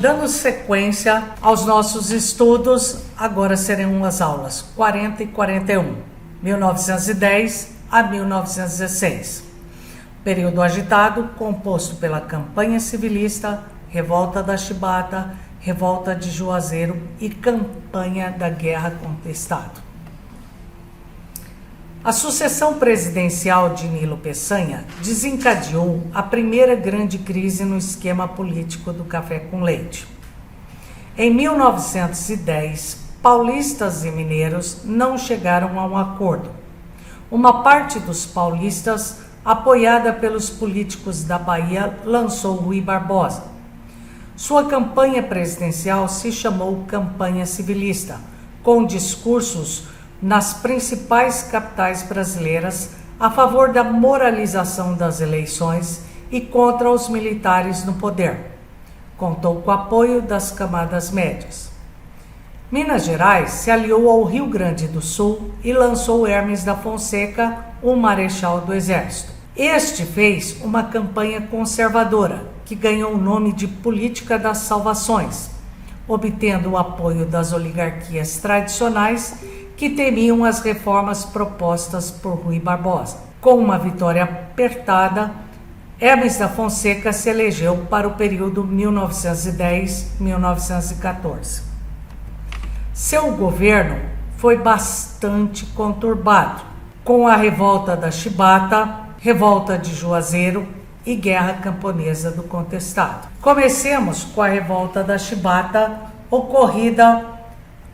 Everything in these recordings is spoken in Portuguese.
Dando sequência aos nossos estudos, agora serão as aulas 40 e 41, 1910 a 1916. Período agitado, composto pela campanha civilista, revolta da Chibata, revolta de Juazeiro e campanha da Guerra contra o Estado. A sucessão presidencial de Nilo Peçanha desencadeou a primeira grande crise no esquema político do café com leite. Em 1910, paulistas e mineiros não chegaram a um acordo. Uma parte dos paulistas, apoiada pelos políticos da Bahia, lançou Rui Barbosa. Sua campanha presidencial se chamou Campanha Civilista, com discursos nas principais capitais brasileiras a favor da moralização das eleições e contra os militares no poder. Contou com o apoio das camadas médias. Minas Gerais se aliou ao Rio Grande do Sul e lançou Hermes da Fonseca, o marechal do Exército. Este fez uma campanha conservadora, que ganhou o nome de Política das Salvações, obtendo o apoio das oligarquias tradicionais que temiam as reformas propostas por Rui Barbosa. Com uma vitória apertada, Hermes da Fonseca se elegeu para o período 1910-1914. Seu governo foi bastante conturbado, com a revolta da Chibata, revolta de Juazeiro e Guerra Camponesa do Contestado. Comecemos com a revolta da Chibata, ocorrida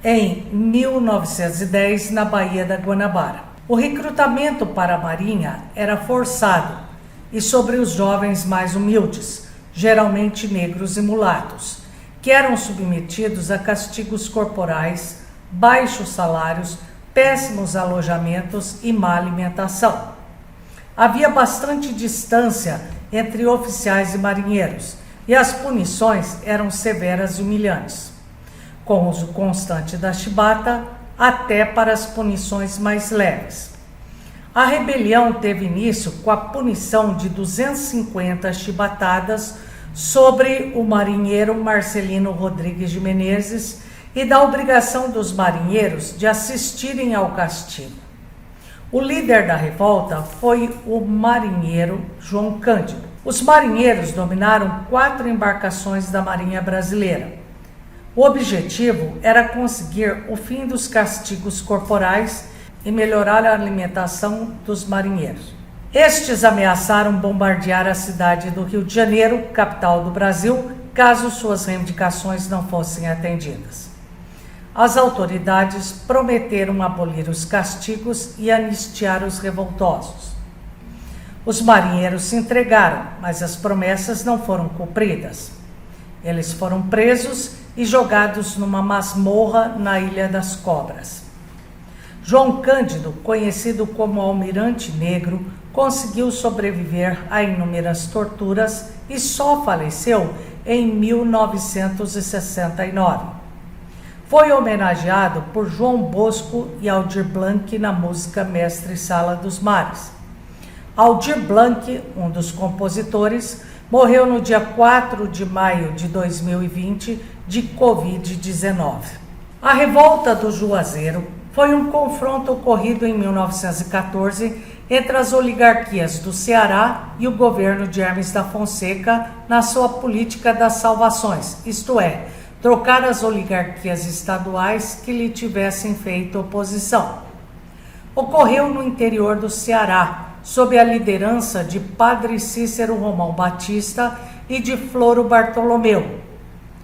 em 1910 na Baía da Guanabara. O recrutamento para a Marinha era forçado e sobre os jovens mais humildes, geralmente negros e mulatos, que eram submetidos a castigos corporais, baixos salários, péssimos alojamentos e má alimentação. Havia bastante distância entre oficiais e marinheiros, e as punições eram severas e humilhantes, com uso constante da chibata até para as punições mais leves. A rebelião teve início com a punição de 250 chibatadas sobre o marinheiro Marcelino Rodrigues de Menezes e da obrigação dos marinheiros de assistirem ao castigo. O líder da revolta foi o marinheiro João Cândido. Os marinheiros dominaram 4 embarcações da Marinha Brasileira. O objetivo era conseguir o fim dos castigos corporais e melhorar a alimentação dos marinheiros. Estes ameaçaram bombardear a cidade do Rio de Janeiro, capital do Brasil, caso suas reivindicações não fossem atendidas. As autoridades prometeram abolir os castigos e anistiar os revoltosos. Os marinheiros se entregaram, mas as promessas não foram cumpridas. Eles foram presos e jogados numa masmorra na Ilha das Cobras. João Cândido, conhecido como Almirante Negro, conseguiu sobreviver a inúmeras torturas e só faleceu em 1969. Foi homenageado por João Bosco e Aldir Blanc na música Mestre Sala dos Mares. Aldir Blanc, um dos compositores, morreu no dia 4 de maio de 2020 de Covid-19. A revolta do Juazeiro foi um confronto ocorrido em 1914 entre as oligarquias do Ceará e o governo de Hermes da Fonseca na sua política das salvações, isto é, trocar as oligarquias estaduais que lhe tivessem feito oposição. Ocorreu no interior do Ceará, sob a liderança de Padre Cícero Romão Batista e de Floro Bartolomeu,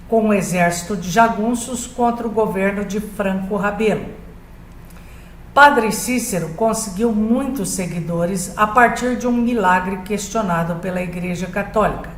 com o exército de jagunços contra o governo de Franco Rabelo. Padre Cícero conseguiu muitos seguidores a partir de um milagre questionado pela Igreja Católica,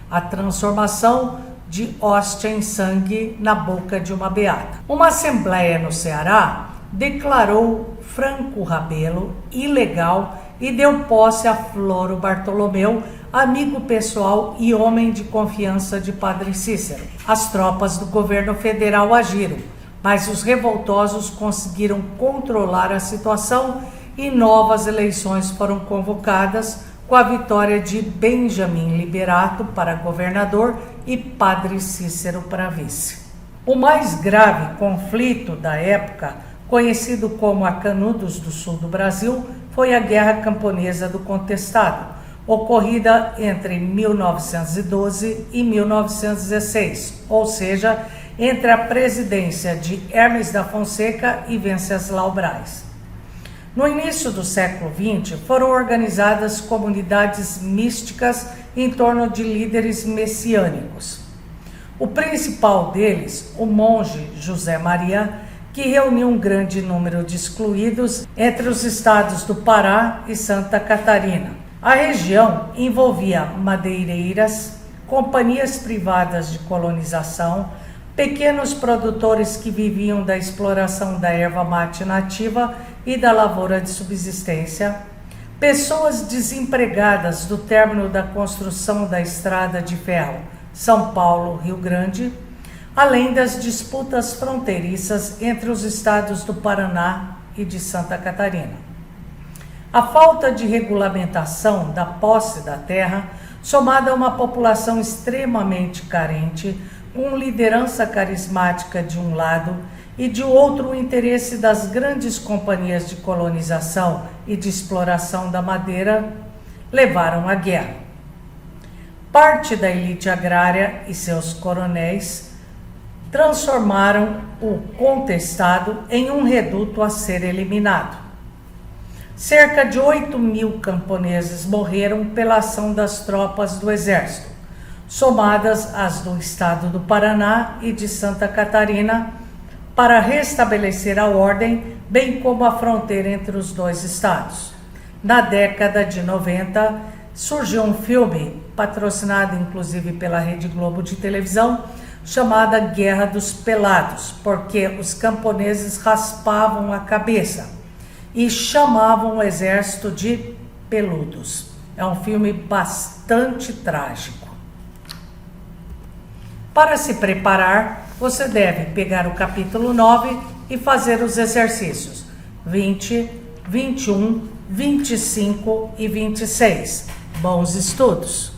a transformação de hóstia em sangue na boca de uma beata. Uma assembleia no Ceará declarou Franco Rabelo ilegal e deu posse a Floro Bartolomeu, amigo pessoal e homem de confiança de Padre Cícero. As tropas do governo federal agiram, mas os revoltosos conseguiram controlar a situação e novas eleições foram convocadas, com a vitória de Benjamin Liberato para governador e Padre Cícero para vice. O mais grave conflito da época, conhecido como a Canudos do Sul do Brasil, foi a Guerra Camponesa do Contestado, ocorrida entre 1912 e 1916, ou seja, entre a presidência de Hermes da Fonseca e Venceslau Braz. No início do século XX, foram organizadas comunidades místicas em torno de líderes messiânicos. O principal deles, o monge José Maria, que reuniu um grande número de excluídos entre os estados do Pará e Santa Catarina. A região envolvia madeireiras, companhias privadas de colonização, pequenos produtores que viviam da exploração da erva mate nativa e da lavoura de subsistência, pessoas desempregadas do término da construção da estrada de ferro São Paulo-Rio Grande, além das disputas fronteiriças entre os estados do Paraná e de Santa Catarina. A falta de regulamentação da posse da terra, somada a uma população extremamente carente, com liderança carismática de um lado e de outro o interesse das grandes companhias de colonização e de exploração da madeira, levaram à guerra. Parte da elite agrária e seus coronéis transformaram o contestado em um reduto a ser eliminado. Cerca de 8.000 camponeses morreram pela ação das tropas do exército, somadas às do estado do Paraná e de Santa Catarina, para restabelecer a ordem, bem como a fronteira entre os dois estados. Na década de 90, surgiu um filme, patrocinado inclusive pela Rede Globo de televisão, chamada Guerra dos Pelados, porque os camponeses raspavam a cabeça e chamavam o exército de peludos. É um filme bastante trágico. Para se preparar, você deve pegar o capítulo 9 e fazer os exercícios 20, 21, 25 e 26. Bons estudos!